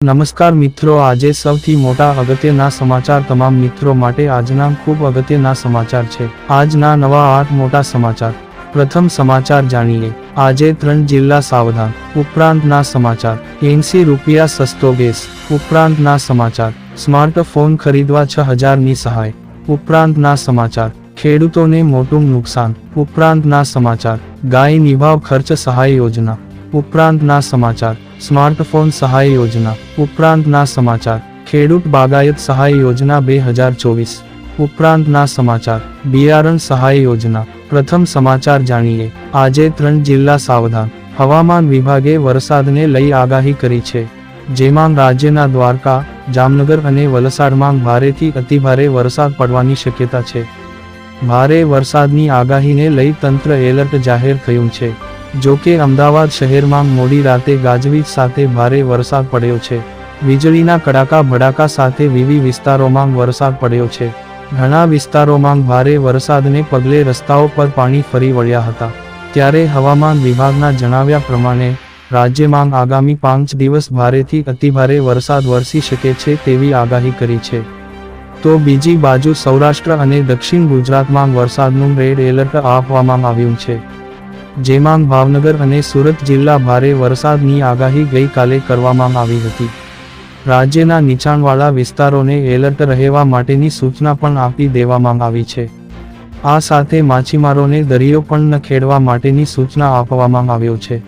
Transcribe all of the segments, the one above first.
નમસ્કાર મિત્રો, આજે સૌથી મોટા અગત્યના સમાચાર તમામ મિત્રો માટે આજના ખૂબ અગત્યના સમાચાર છે। આજના નવા 8 મોટા સમાચાર। પ્રથમ સમાચાર જાણીએ। આજે 3 જિલ્લા સાવધાન। ઉપરાંતના સમાચાર। 80 રૂપિયા સસ્તો ગેસ। ઉપરાંતના સમાચાર। સ્માર્ટફોન ખરીદવા 6000 ની સહાય। ઉપરાંતના સમાચાર। ખેડૂતોને મોટું નુકસાન। ઉપરાંતના સમાચાર। ગાય નિભાવ ખર્ચ સહાય યોજના। ઉપરાંતના સમાચાર। સ્માર્ટફોન સહાય યોજના। ઉપરાંતના સમાચાર। ખેડૂત બાગાયત સહાય યોજના 2024। ઉપરાંતના સમાચાર। બિયારણ સહાય યોજના। પ્રથમ સમાચાર જાણીએ। આજે 3 જિલ્લા સાવધાન। હવામાન વિભાગે વરસાદને લઈ આગાહી કરી છે, જેમાં રાજ્યના દ્વારકા, જામનગર અને વલસાડમાં ભારેથી અતિભારે વરસાદ પડવાની શક્યતા છે। ભારે વરસાદની આગાહીને લઈ તંત્ર એલર્ટ જાહેર થયું છે। જો કે અમદાવાદ શહેરમાં મોડી રાતે ગાજવીજ સાથે ભારે વરસાદ પડ્યો છે। વીજળીના કડાકા ભડાકા સાથે વિવિધ વિસ્તારોમાં વરસાદ પડ્યો છે। ઘણા વિસ્તારોમાં ભારે વરસાદને પગલે રસ્તાઓ પર પાણી ફરી વળ્યા હતા। ત્યારે હવામાન વિભાગના જણાવ્યા પ્રમાણે રાજ્યમાં આગામી 5 દિવસ ભારેથી અતિભારે વરસાદ વરસી શકે છે તેવી આગાહી કરી છે। તો બીજી બાજુ સૌરાષ્ટ્ર અને દક્ષિણ ગુજરાતમાં વરસાદનું રેડ એલર્ટ આપવામાં આવ્યું છે, જેમાં ભાવનગર અને સુરત જિલ્લા ભારે વરસાદની આગાહી ગઈકાલે કરવામાં આવી હતી। રાજ્યના નીચાણવાળા વિસ્તારોને એલર્ટ રહેવા માટેની સૂચના પણ આપી દેવામાં આવી છે। આ સાથે માછીમારોને દરિયો પણ ન ખેડવા માટેની સૂચના આપવામાં આવ્યો છે।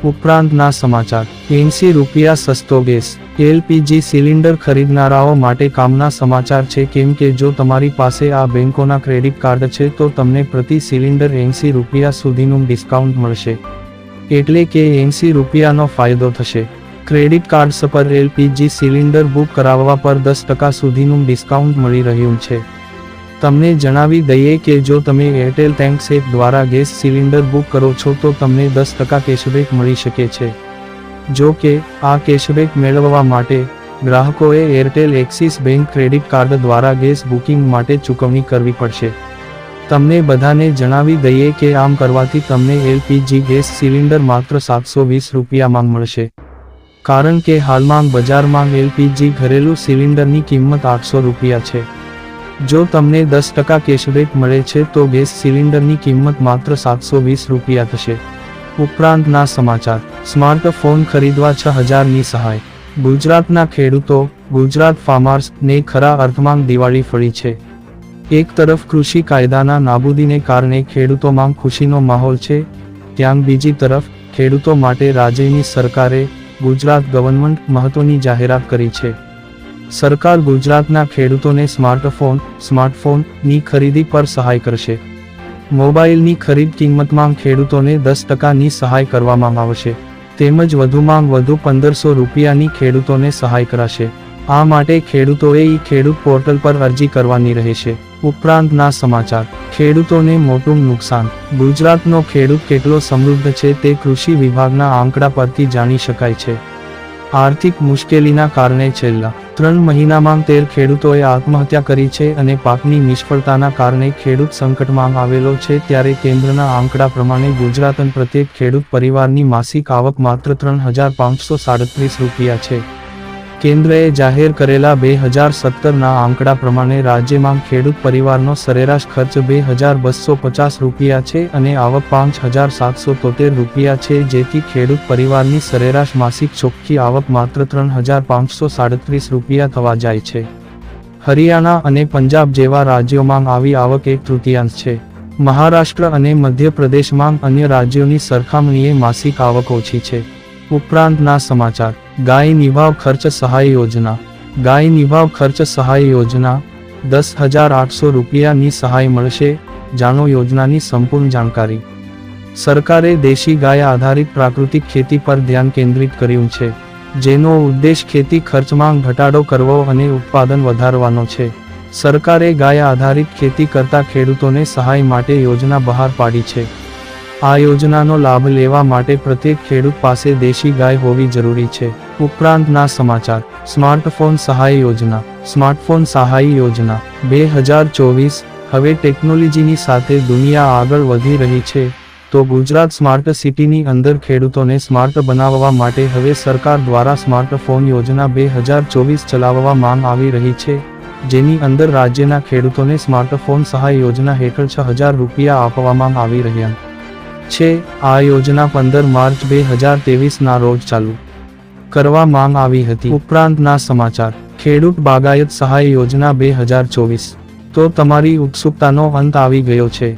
ઉપરાંતના સમાચાર। 80 રૂપિયા સસ્તો ગેસ। એલપીજી સિલિન્ડર ખરીદનારાઓ માટે કામના સમાચાર છે, કેમ કે જો તમારી પાસે આ બેંકોના ક્રેડિટ કાર્ડ છે તો તમને પ્રતિ સિલિન્ડર 80 રૂપિયા સુધીનું ડિસ્કાઉન્ટ મળશે, એટલે કે 80 રૂપિયાનો ફાયદો થશે। ક્રેડિટ કાર્ડ્સ પર એલપીજી સિલિન્ડર બુક કરાવવા પર 10% સુધીનું ડિસ્કાઉન્ટ મળી રહ્યું છે। તમને જણાવી દઈએ કે જો તમે એરટેલ થેન્ક્સ એપ દ્વારા ગેસ સિલિન્ડર બુક કરો છો તો તમને 10% કેશબેક મળી શકે છે। જો કે આ કેશબેક મેળવવા માટે ગ્રાહકોએ Airtel Axis bank credit card દ્વારા ગેસ બુકિંગ માટે ચૂકવણી કરવી પડશે। તમને બધાને જણાવી દઈએ કે આમ કરવાથી તમને એલપીજી ગેસ સિલિન્ડર માત્ર 720 રૂપિયામાં મળશે, કારણ કે હાલમાં બજારમાં એલપીજી ઘરેલું સિલિન્ડરની કિંમત 800 રૂપિયા છે। જો તમને 10% કેશબેક મળે છે તો ગેસ સિલિન્ડરની કિંમત માત્ર 720 રૂપિયા થશે। ઉપરાંતના સમાચાર। સ્માર્ટફોન ખરીદવા 6000 ની સહાય। ગુજરાતના ખેડૂતો, ગુજરાત ફાર્મર્સ ને ખરા અર્થમાં દિવાળી ફળી છે। એક તરફ કૃષિ કાયદાના નાબૂદીને કારણે ખેડૂતોમાં ખુશીનો માહોલ છે, ત્યાં બીજી તરફ ખેડૂતો માટે રાજ્યની સરકારે ગુજરાત ગવર્મેન્ટ મહત્વની જાહેરાત કરી છે। સરકાર ગુજરાતના ખેડૂતોને સ્માર્ટફોનની ખરીદી પર સહાય કરશે। મોબાઈલની ખરીદ કિંમતમાં ખેડૂતોને 10% ની સહાય કરવામાં આવશે, તેમજ વધુમાં વધુ 1500 રૂપિયાની ખેડૂતોને સહાય કરાશે। આ માટે ખેડૂતોએ ખેડૂત પોર્ટલ પર અરજી કરવાની રહેશે। ઉપરાંતના સમાચાર। ખેડૂતોને મોટું નુકસાન। ગુજરાતનો ખેડૂત કેટલો સમૃદ્ધ છે તે કૃષિ વિભાગના આંકડા પરથી જાણી શકાય છે। આર્થિક મુશ્કેલીના કારણે છેલ્લા 3 મહિનામાં 13 ખેડૂતોએ આત્મહત્યા કરી છે અને પાકની નિષ્ફળતાના કારણે ખેડૂત સંકટમાં આવેલો છે। ત્યારે કેન્દ્રના આંકડા પ્રમાણે ગુજરાતના પ્રત્યેક ખેડૂત પરિવારની માસિક આવક માત્ર 3537 રૂપિયા છે। કેન્દ્રએ જાહેર કરેલા 2017ના આંકડા પ્રમાણે રાજ્યમાં ખેડૂત પરિવારનો સરેરાશ ખર્ચ 2250 રૂપિયા છે અને આવક 5773 રૂપિયા છે, જેથી ખેડૂત પરિવારની સરેરાશ માસિક ચોખ્ખી આવક માત્ર 3537 રૂપિયા થવા જાય છે। હરિયાણા અને પંજાબ જેવા રાજ્યોમાં આવી આવક 1/3 છે। મહારાષ્ટ્ર અને મધ્યપ્રદેશમાં અન્ય રાજ્યોની સરખામણીએ માસિક આવક ઓછી છે। ઉપરાંતના સમાચાર। ગાય નિભાવ ખર્ચ સહાય યોજના। ગાય નિભાવ ખર્ચ સહાય યોજના 10,800 રૂપિયાની સહાય મળશે। જાણો યોજનાની સંપૂર્ણ જાણકારી। સરકારે દેશી ગાય આધારિત પ્રાકૃતિક ખેતી પર ધ્યાન કેન્દ્રિત કર્યું છે, જેનો ઉદ્દેશ ખેતી ખર્ચમાં ઘટાડો કરવો અને ઉત્પાદન વધારવાનો છે। સરકારે ગાય આધારિત ખેતી કરતા ખેડૂતોને સહાય માટે યોજના બહાર પાડી છે। આ યોજનાનો લાભ લેવા માટે પ્રત્યેક ખેડૂત પાસે દેશી ગાય હોવી જરૂરી છે। ઉપરાંતના સમાચાર। સ્માર્ટફોન સહાય યોજના। સ્માર્ટફોન સહાય યોજના 2024। હવે ટેકનોલોજીની સાથે દુનિયા આગળ વધી રહી છે, તો ગુજરાત સ્માર્ટ સિટીની અંદર ખેડૂતોને સ્માર્ટ બનાવવા માટે હવે સરકાર દ્વારા સ્માર્ટફોન યોજના 2024 ચલાવવામાં આવી રહી છે, જેની અંદર રાજ્યના ખેડૂતોને સ્માર્ટફોન સહાય યોજના હેઠળ 6,000 રૂપિયા આપવામાં આવી રહ્યા છે. આ યોજના 15 માર્ચ 2023 ના રોજ ચાલુ કરવામાં આવી હતી. ઉપરાંતના સમાચાર. ખેડૂત બાગાયત સહાય યોજના 2024. તો તમારી ઉત્સુકતાનો અંત આવી ગયો છે.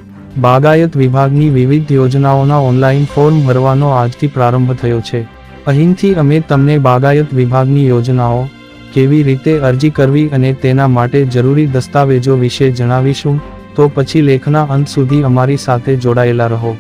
બાગાયત વિભાગની વિવિધ યોજનાઓના ઓનલાઈન ફોર્મ ભરવાનો આજથી પ્રારંભ થયો છે. અહીંથી અમે તમને બાગાયત વિભાગની યોજનાઓ, કેવી રીતે અરજી કરવી અને તેના માટે જરૂરી દસ્તાવેજો વિશે જણાવીશું, તો પછી લેખના અંત સુધી અમારી સાથે જોડાયેલા રહો.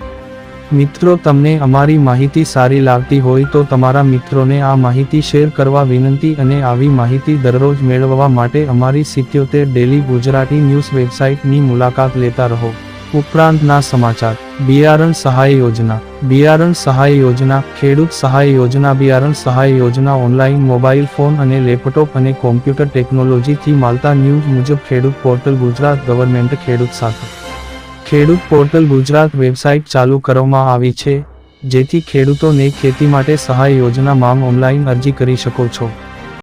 મિત્રો, તમને અમારી માહિતી સારી લાગતી હોય તો તમારા મિત્રોને આ માહિતી શેર કરવા વિનંતી અને આવી માહિતી દરરોજ મેળવવા માટે અમારી 77 ડેલી ગુજરાતી ન્યૂઝ વેબસાઇટની મુલાકાત લેતા રહો. ઉપરાંતના સમાચાર. બિયારણ સહાય યોજના. બિયારણ સહાય યોજના, ખેડૂત સહાય યોજના. બિયારણ સહાય યોજના ઓનલાઈન મોબાઈલ ફોન અને લેપટોપ અને કોમ્પ્યુટર ટેકનોલોજીથી મળતા ન્યૂઝ મુજબ ખેડૂત પોર્ટલ ગુજરાત ગવર્મેન્ટ ખેડૂત સાથે ખેડૂત પોર્ટલ ગુજરાત વેબસાઇટ ચાલુ કરવામાં આવી છે, જેથી ખેડૂતોને ખેતી માટે સહાય યોજનામાં ઓનલાઈન અરજી કરી શકો છો.